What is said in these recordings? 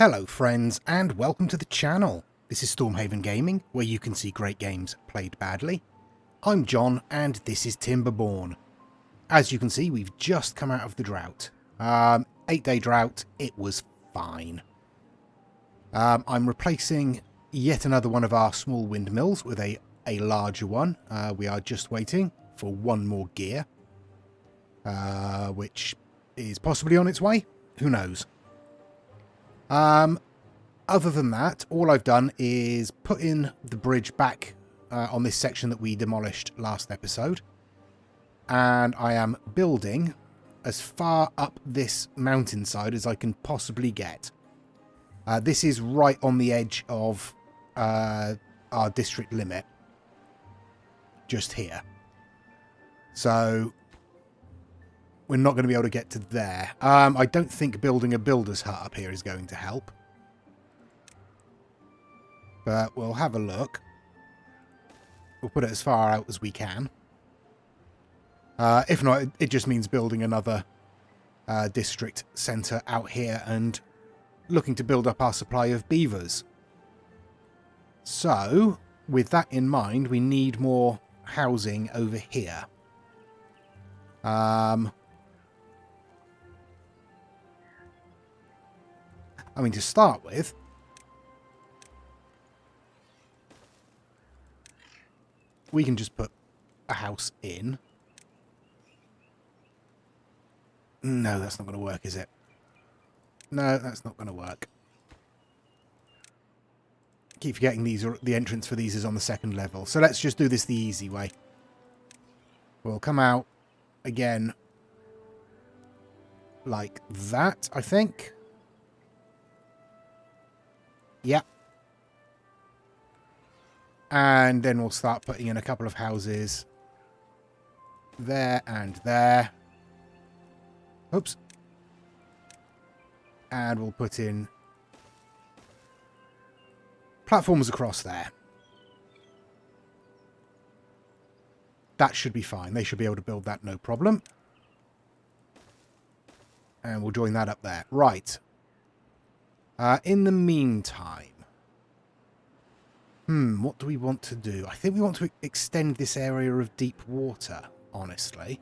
Hello friends and welcome to the channel. This is Stormhaven Gaming, where you can see great games played badly. I'm John and this is Timberborn. As you can see, we've just come out of the drought. 8-day drought, it was fine. I'm replacing yet another one of our small windmills with a larger one. We are just waiting for one more gear, which is possibly on its way. Who knows? Other than that, all I've done is put in the bridge back on this section that we demolished last episode. And I am building as far up this mountainside as I can possibly get. This is right on the edge of our district limit. Just here. So we're not going to be able to get to there. I don't think building a builder's hut up here is going to help. But we'll have a look. We'll put it as far out as we can. If not, it just means building another district centre out here and looking to build up our supply of beavers. So, with that in mind, we need more housing over here. I mean, to start with, we can just put a house in. No, that's not going to work, is it? No, that's not going to work. Keep forgetting the entrance for these is on the second level. So let's just do this the easy way. We'll come out again like that, I think. Yep. And then we'll start putting in a couple of houses there and there. Oops. And we'll put in platforms across there. That should be fine. They should be able to build that, no problem. And we'll join that up there. Right. In the meantime, what do we want to do? I think we want to extend this area of deep water, honestly.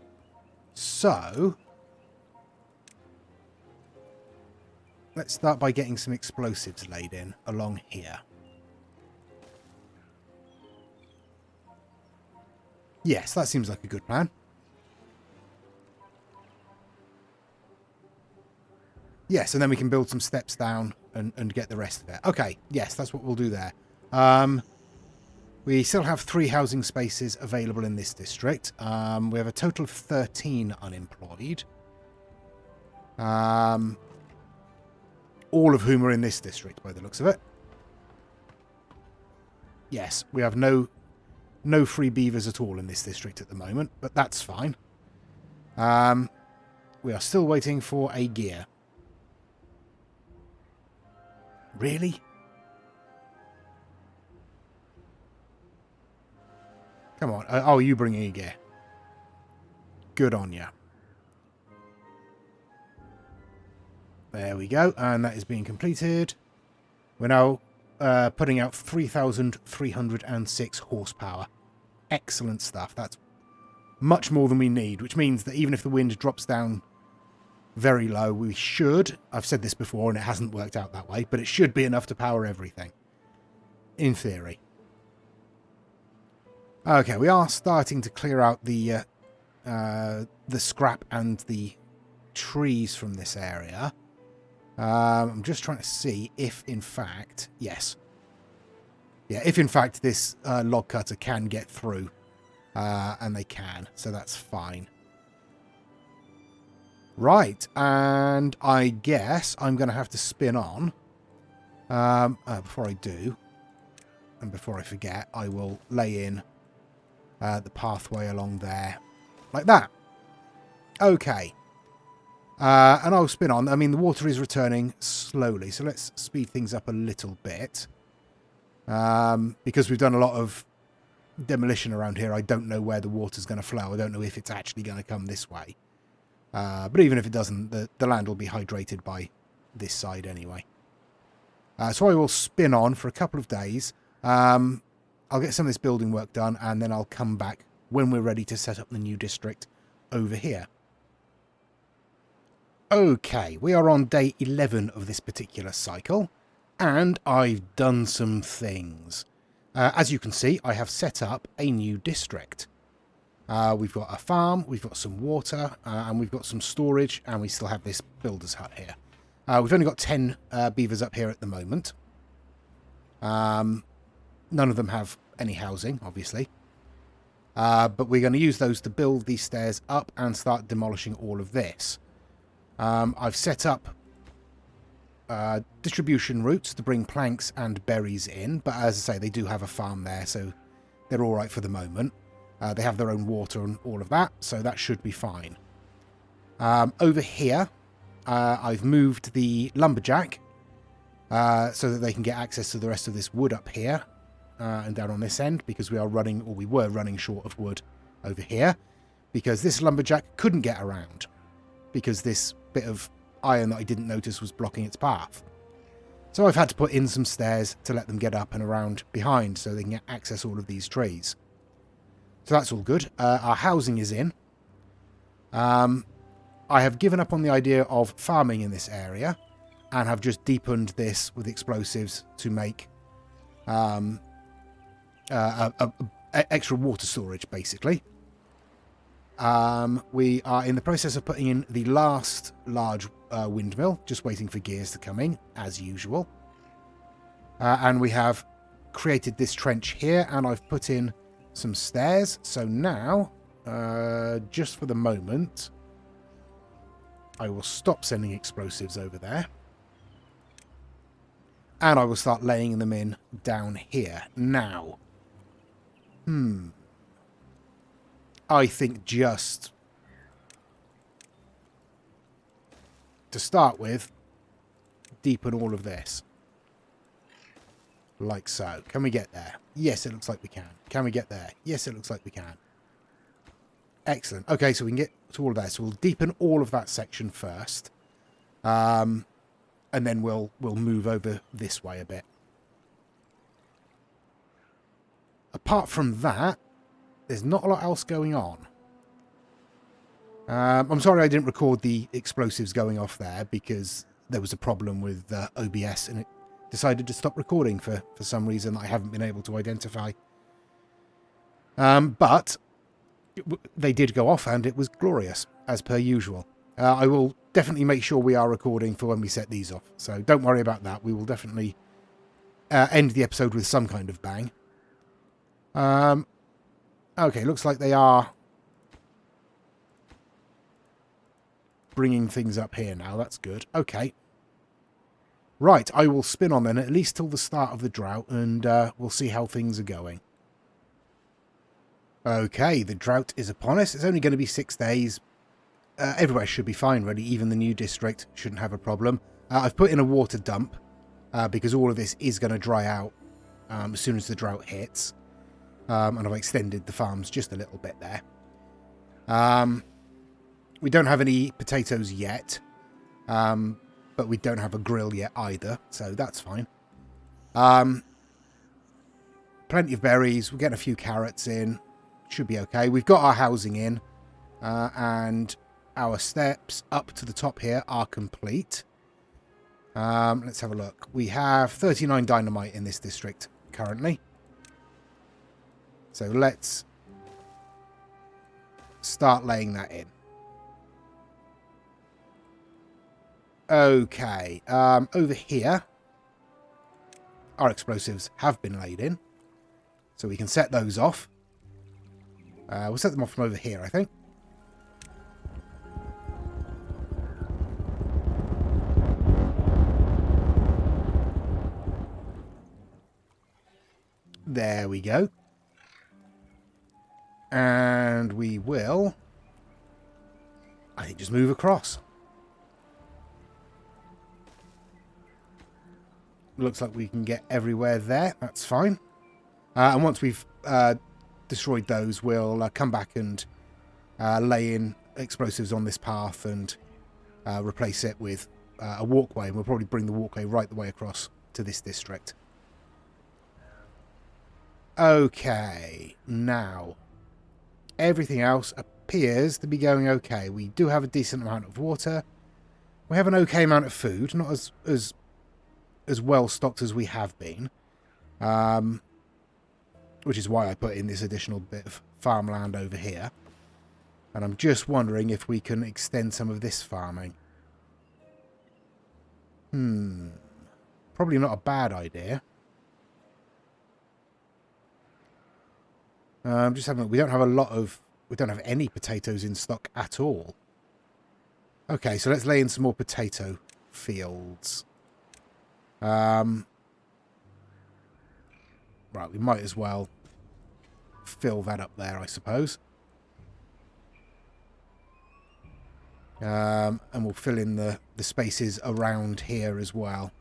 So, let's start by getting some explosives laid in along here. Yes, that seems like a good plan. Yes, and then we can build some steps down and get the rest of it. Okay, yes, that's what we'll do there. We still have 3 housing spaces available in this district. We have a total of 13 unemployed. All of whom are in this district, by the looks of it. Yes, we have no free beavers at all in this district at the moment, but that's fine. We are still waiting for a gear. Really? Come on. Oh, you bringing a gear. Good on you. There we go. And that is being completed. We're now putting out 3,306 horsepower. Excellent stuff. That's much more than we need, which means that even if the wind drops down very low, we should, I've said this before and it hasn't worked out that way, but it should be enough to power everything. In theory. Okay, we are starting to clear out the scrap and the trees from this area. I'm just trying to see if, in fact, yes. Yeah, if in fact this log cutter can get through. And they can, so that's fine. Right, and I guess I'm going to have to spin on. Before I do, and before I forget, I will lay in the pathway along there, like that. Okay. And I'll spin on. I mean, the water is returning slowly, so let's speed things up a little bit. Because we've done a lot of demolition around here, I don't know where the water's going to flow. I don't know if it's actually going to come this way. But even if it doesn't, the land will be hydrated by this side anyway. So I will spin on for a couple of days. I'll get some of this building work done, and then I'll come back when we're ready to set up the new district over here. Okay, we are on day 11 of this particular cycle, and I've done some things. As you can see, I have set up a new district. We've got a farm, we've got some water, and we've got some storage, and we still have this builder's hut here. We've only got 10 beavers up here at the moment. None of them have any housing, obviously. But we're going to use those to build these stairs up and start demolishing all of this. I've set up distribution routes to bring planks and berries in, but as I say, they do have a farm there, so they're all right for the moment. They have their own water and all of that, so that should be fine. Over here, I've moved the lumberjack so that they can get access to the rest of this wood up here and down on this end, because we were running short of wood over here, because this lumberjack couldn't get around because this bit of iron that I didn't notice was blocking its path. So I've had to put in some stairs to let them get up and around behind so they can access all of these trees. So that's all good. Our housing is in. I have given up on the idea of farming in this area and have just deepened this with explosives to make extra water storage, basically. We are in the process of putting in the last large windmill, just waiting for gears to come in, as usual. And we have created this trench here, and I've put in some stairs. So now, just for the moment, I will stop sending explosives over there. And I will start laying them in down here. Now, I think just to start with, deepen all of this. Like so. Can we get there? Yes, it looks like we can. Can we get there? Yes, it looks like we can. Excellent. Okay, so we can get to all of that. So we'll deepen all of that section first. And then we'll move over this way a bit. Apart from that, there's not a lot else going on. I'm sorry I didn't record the explosives going off there because there was a problem with OBS and it decided to stop recording for some reason I haven't been able to identify. But they did go off and it was glorious, as per usual. I will definitely make sure we are recording for when we set these off, so don't worry about that. We will definitely end the episode with some kind of bang. Okay, looks like they are bringing things up here now. That's good. Okay. Right, I will spin on then, at least till the start of the drought, and we'll see how things are going. Okay, the drought is upon us. It's only going to be 6 days. Everywhere should be fine, really. Even the new district shouldn't have a problem. I've put in a water dump, because all of this is going to dry out as soon as the drought hits. And I've extended the farms just a little bit there. We don't have any potatoes yet. But we don't have a grill yet either, so that's fine. Plenty of berries. We're getting a few carrots in. Should be okay. We've got our housing in. And our steps up to the top here are complete. Let's have a look. We have 39 dynamite in this district currently. So let's start laying that in. Okay, over here, our explosives have been laid in, so we can set those off. We'll set them off from over here, I think. There we go. And we will, I think, just move across. Looks like we can get everywhere there. That's fine. And once we've destroyed those, we'll come back and lay in explosives on this path and replace it with a walkway. And we'll probably bring the walkway right the way across to this district. Okay, now everything else appears to be going okay. We do have a decent amount of water. We have an okay amount of food, not as well stocked as we have been, which is why I put in this additional bit of farmland over here. And I'm just wondering if we can extend some of this farming. Probably not a bad idea. Just having, we don't have any potatoes in stock at all. Okay, so let's lay in some more potato fields. Right, we might as well fill that up there, I suppose. And we'll fill in the spaces around here as well.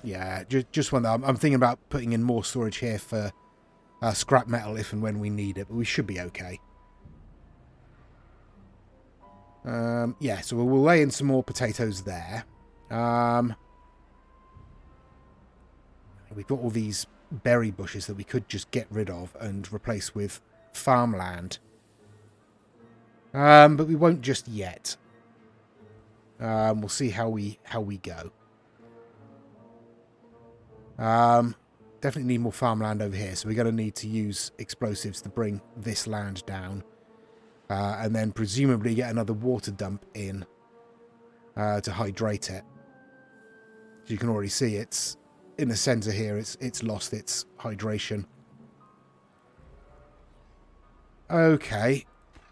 Yeah, just one that I'm thinking about putting in more storage here for scrap metal if and when we need it, but we should be okay. Yeah, so we'll lay in some more potatoes there. We've got all these berry bushes that we could just get rid of and replace with farmland. But we won't just yet. We'll see how we go. Definitely need more farmland over here, so we're going to need to use explosives to bring this land down. And then presumably get another water dump in to hydrate it. As you can already see, it's in the centre here. It's lost its hydration. Okay,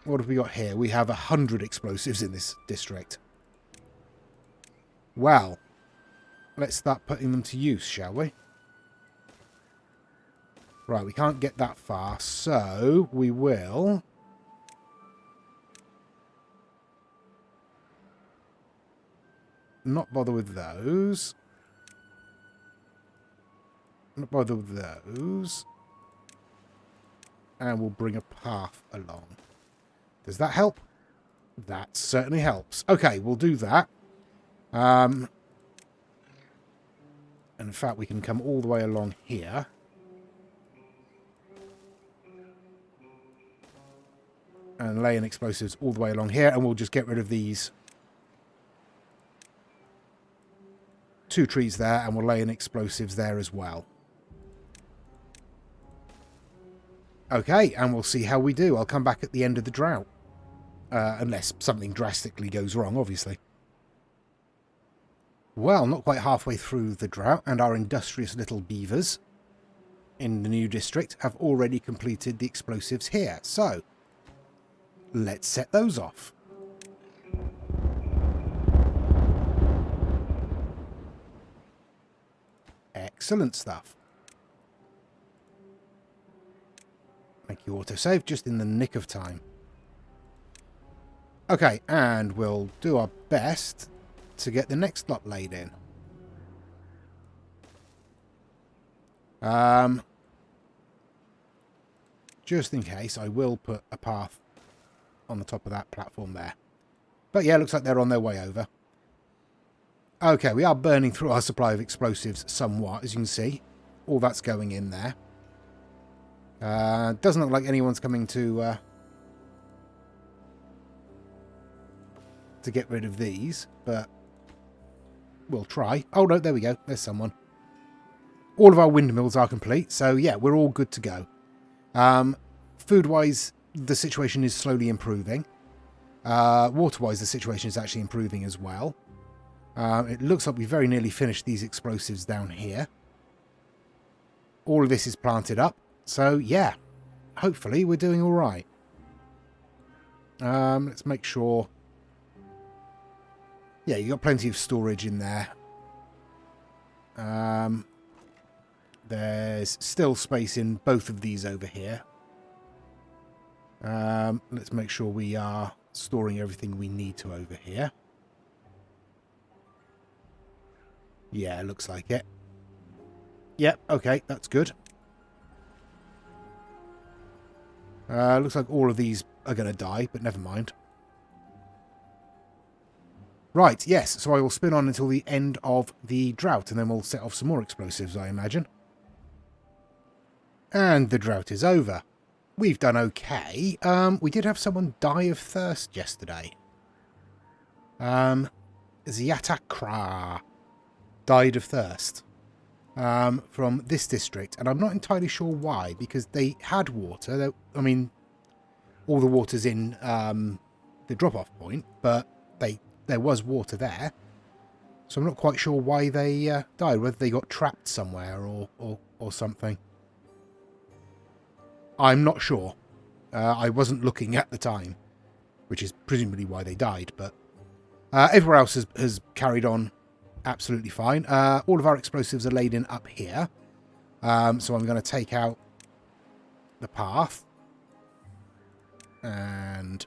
what have we got here? We have 100 explosives in this district. Well, let's start putting them to use, shall we? Right, we can't get that far, so we will not bother with those. Not bother with those. And we'll bring a path along. Does that help? That certainly helps. Okay, we'll do that. And in fact, we can come all the way along here. And lay in explosives all the way along here. And we'll just get rid of these 2 trees there. And we'll lay in explosives there as well. Okay, and we'll see how we do. I'll come back at the end of the drought. Unless something drastically goes wrong, obviously. Well, not quite halfway through the drought, and our industrious little beavers in the new district have already completed the explosives here. So, let's set those off. Excellent stuff. Thank you, autosave, just in the nick of time. Okay, and we'll do our best to get the next lot laid in. Just in case, I will put a path on the top of that platform there. But yeah, looks like they're on their way over. Okay, we are burning through our supply of explosives somewhat, as you can see. All that's going in there. Doesn't look like anyone's coming to get rid of these, but we'll try. Oh no, there we go. There's someone. All of our windmills are complete, so yeah, we're all good to go. Food-wise, the situation is slowly improving. Water-wise, the situation is actually improving as well. It looks like we very nearly finished these explosives down here. All of this is planted up. So, yeah, hopefully we're doing all right. Let's make sure. Yeah, you've got plenty of storage in there. There's still space in both of these over here. Let's make sure we are storing everything we need to over here. Yeah, it looks like it. Yep, okay, that's good. Looks like all of these are going to die, but never mind. Right, yes, so I will spin on until the end of the drought, and then we'll set off some more explosives, I imagine. And the drought is over. We've done okay. We did have someone die of thirst yesterday. Ziatakra died of thirst from this district, and I'm not entirely sure why, because they had water. I mean, all the water's in the drop-off point, but there was water there. So I'm not quite sure why they died, whether they got trapped somewhere or something. I'm not sure. I wasn't looking at the time, which is presumably why they died, but everywhere else has carried on absolutely fine. All of our explosives are laid in up here. So I'm going to take out the path and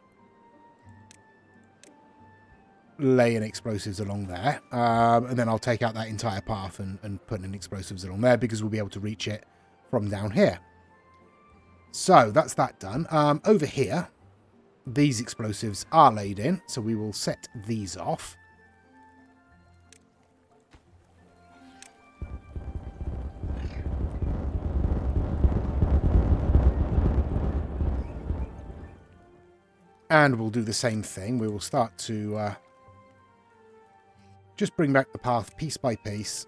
lay in explosives along there. And then I'll take out that entire path and put in explosives along there, because we'll be able to reach it from down here. So that's that done. Over here, these explosives are laid in, so we will set these off. And we'll do the same thing. We will start to just bring back the path piece by piece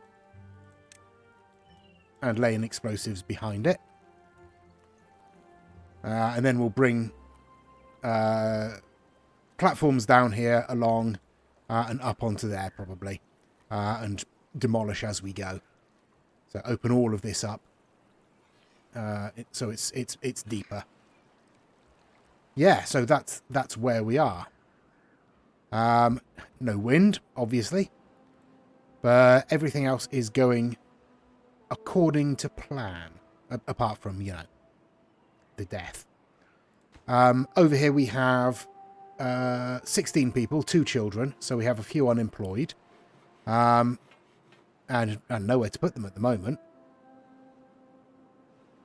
and lay in explosives behind it. And then we'll bring platforms down here along and up onto there probably, and demolish as we go. So open all of this up so it's deeper. Yeah, so that's where we are. No wind, obviously, but everything else is going according to plan, apart from, you know, the death. Over here we have 16 people, 2 children, so we have a few unemployed, and nowhere to put them at the moment.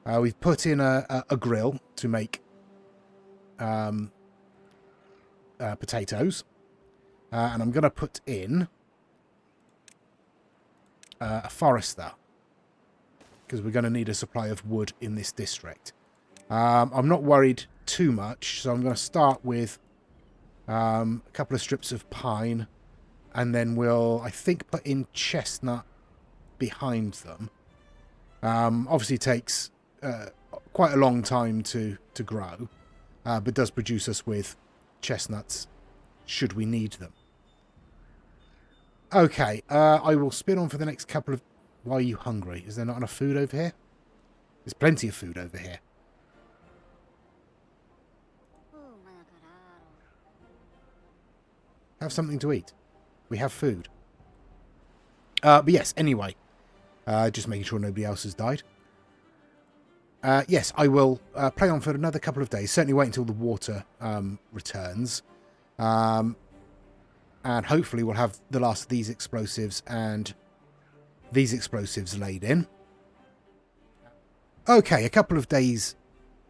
We've put in a grill to make potatoes, and I'm going to put in a forester, because we're going to need a supply of wood in this district. I'm not worried too much, so I'm going to start with a couple of strips of pine, and then we'll, I think, put in chestnut behind them. Obviously it takes quite a long time to grow, but does produce us with chestnuts should we need them. Okay, I will spin on for the next couple of... Why are you hungry? Is there not enough food over here? There's plenty of food over here. Have something to eat. We have food. But yes, anyway. Just making sure nobody else has died. Yes, I will play on for another couple of days. Certainly wait until the water returns. And hopefully we'll have the last of these explosives and these explosives laid in. Okay, a couple of days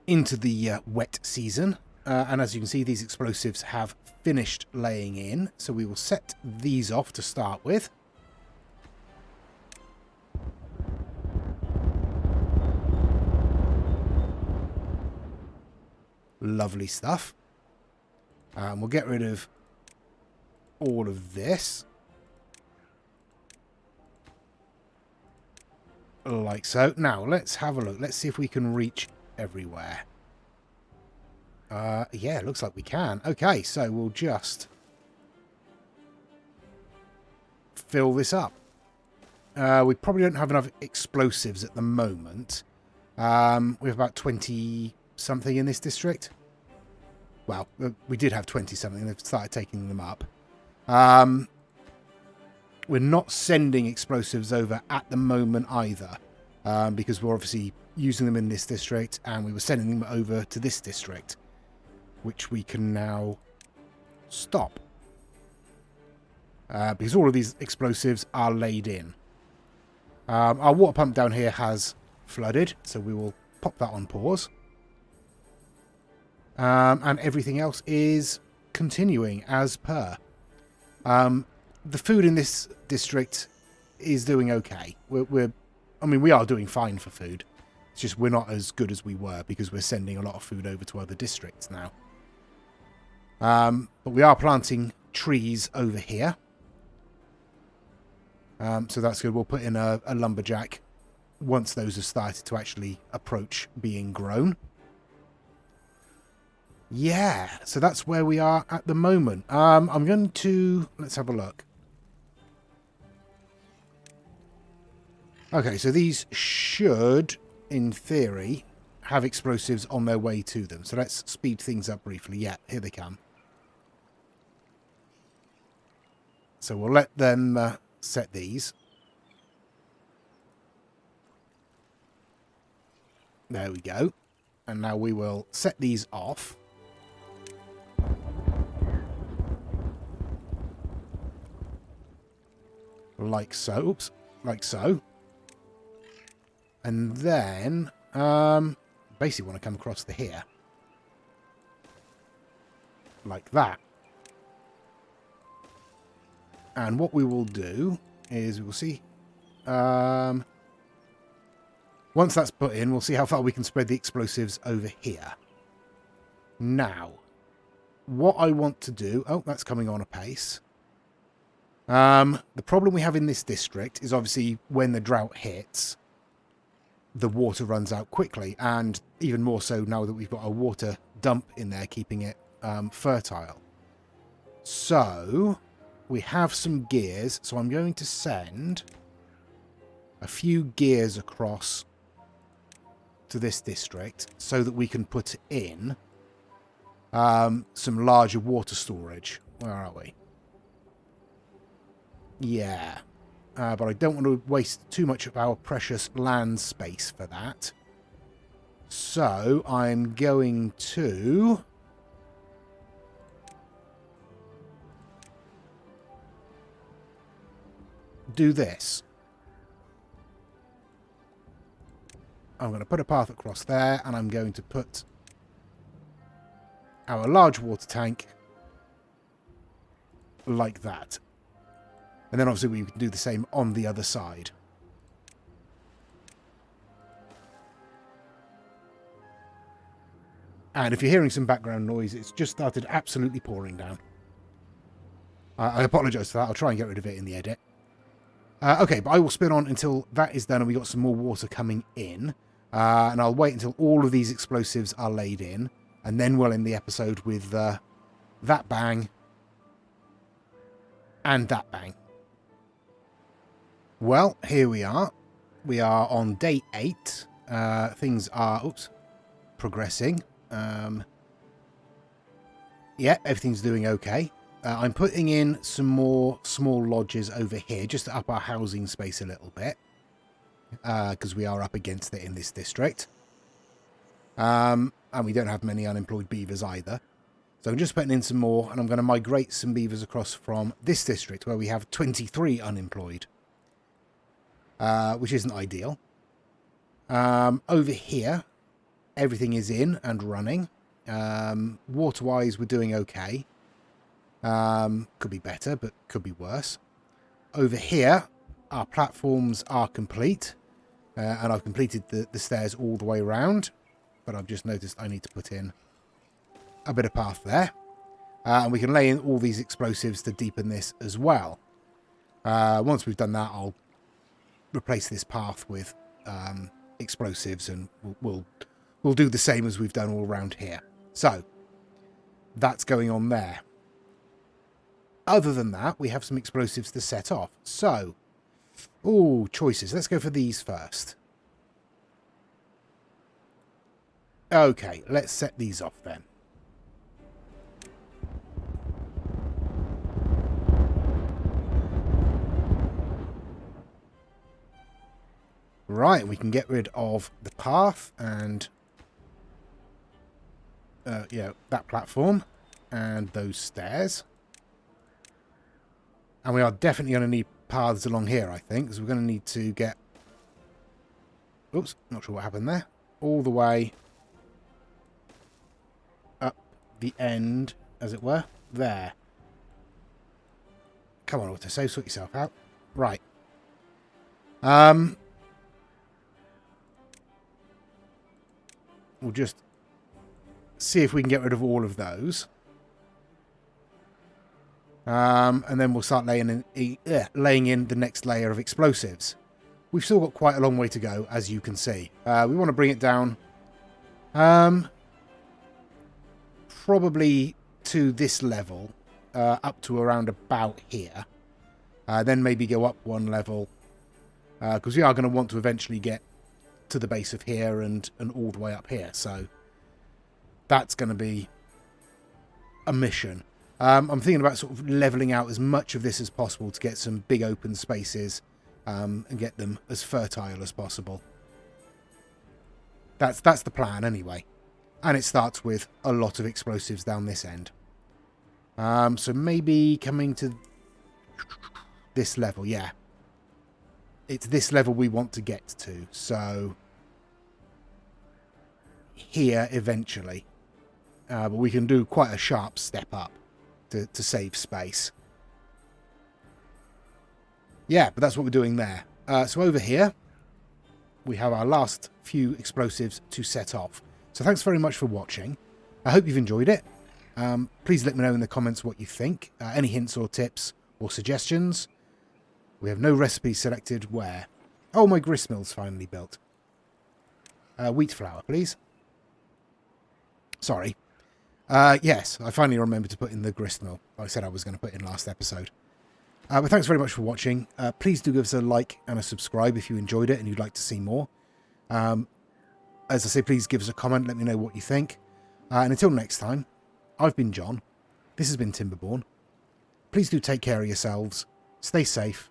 into the wet season. And as you can see, these explosives have finished laying in. So we will set these off to start with. Lovely stuff. We'll get rid of all of this. Like so. Now, let's have a look. Let's see if we can reach everywhere. Yeah, it looks like we can. Okay, so we'll just fill this up. We probably don't have enough explosives at the moment. We have about 20-something in this district. Well, we did have 20-something. They've started taking them up. We're not sending explosives over at the moment either, because we're obviously using them in this district, and we were sending them over to this district, which we can now stop. Because all of these explosives are laid in. Our water pump down here has flooded, so we will pop that on pause. And everything else is continuing as per. The food in this district is doing okay. We are doing fine for food. It's just we're not as good as we were because we're sending a lot of food over to other districts now. But we are planting trees over here. So that's good. We'll put in a lumberjack once those have started to actually approach being grown. Yeah, so that's where we are at the moment. I'm going to... Let's have a look. Okay, so these should, in theory, have explosives on their way to them. So let's speed things up briefly. Yeah, here they come. So we'll let them set these. There we go. And now we will set these off. Like so. Oops. Like so. And then, basically want to come across to here. Like that. And what we will do is we will see. Once that's put in, we'll see how far we can spread the explosives over here. Now, what I want to do... Oh, that's coming on apace. The problem we have in this district is obviously when the drought hits, the water runs out quickly. And even more so now that we've got a water dump in there, keeping it fertile. So... we have some gears, so I'm going to send a few gears across to this district so that we can put in some larger water storage. Where are we? Yeah. But I don't want to waste too much of our precious land space for that. So I'm going to... do this. I'm going to put a path across there, and I'm going to put our large water tank like that. And then obviously we can do the same on the other side. And if you're hearing some background noise, it's just started absolutely pouring down. I apologise for that. I'll try and get rid of it in the edit. Okay, but I will spin on until that is done and we got some more water coming in. And I'll wait until all of these explosives are laid in. And then we'll end the episode with that bang and that bang. Well, here we are. We are on day 8. Things are progressing. Yeah, everything's doing okay. I'm putting in some more small lodges over here just to up our housing space a little bit. Because we are up against it in this district. And we don't have many unemployed beavers either. So I'm just putting in some more, and I'm going to migrate some beavers across from this district where we have 23 unemployed. Which isn't ideal. Over here, everything is in and running. Water-wise, we're doing okay. Could be better, but could be worse. Over here, our platforms are complete. And I've completed the stairs all the way around. But I've just noticed I need to put in a bit of path there. And we can lay in all these explosives to deepen this as well. Once we've done that, I'll replace this path with explosives, and we'll do the same as we've done all around here. So, that's going on there. Other than that, we have some explosives to set off. So, choices. Let's go for these first. Okay, let's set these off then. Right, we can get rid of the path and that platform and those stairs. And we are definitely going to need paths along here, I think, because we're going to need to get... Oops, not sure what happened there. All the way up the end, as it were. There. Come on, autosave, sort yourself out. Right. We'll just see if we can get rid of all of those. And then we'll start laying in the next layer of explosives. We've still got quite a long way to go, as you can see. We want to bring it down probably to this level, up to around about here. Then maybe go up one level, because we are going to want to eventually get to the base of here and all the way up here. So that's going to be a mission. I'm thinking about sort of leveling out as much of this as possible to get some big open spaces and get them as fertile as possible. That's the plan anyway. And it starts with a lot of explosives down this end. So maybe coming to this level, yeah. It's this level we want to get to. So here eventually. But we can do quite a sharp step up to save space. Yeah, but that's what we're doing there. So over here, we have our last few explosives to set off. So thanks very much for watching. I hope you've enjoyed it. Please let me know in the comments what you think. Any hints or tips or suggestions. We have no recipes selected where. Oh, my gristmill's finally built. Wheat flour, please. Sorry. Yes, I finally remembered to put in the gristmill. Like I said I was going to put in last episode. But thanks very much for watching. Please do give us a like and a subscribe if you enjoyed it and you'd like to see more. As I say, please give us a comment. Let me know what you think. And until next time, I've been John. This has been Timberborn. Please do take care of yourselves. Stay safe.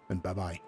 And bye-bye.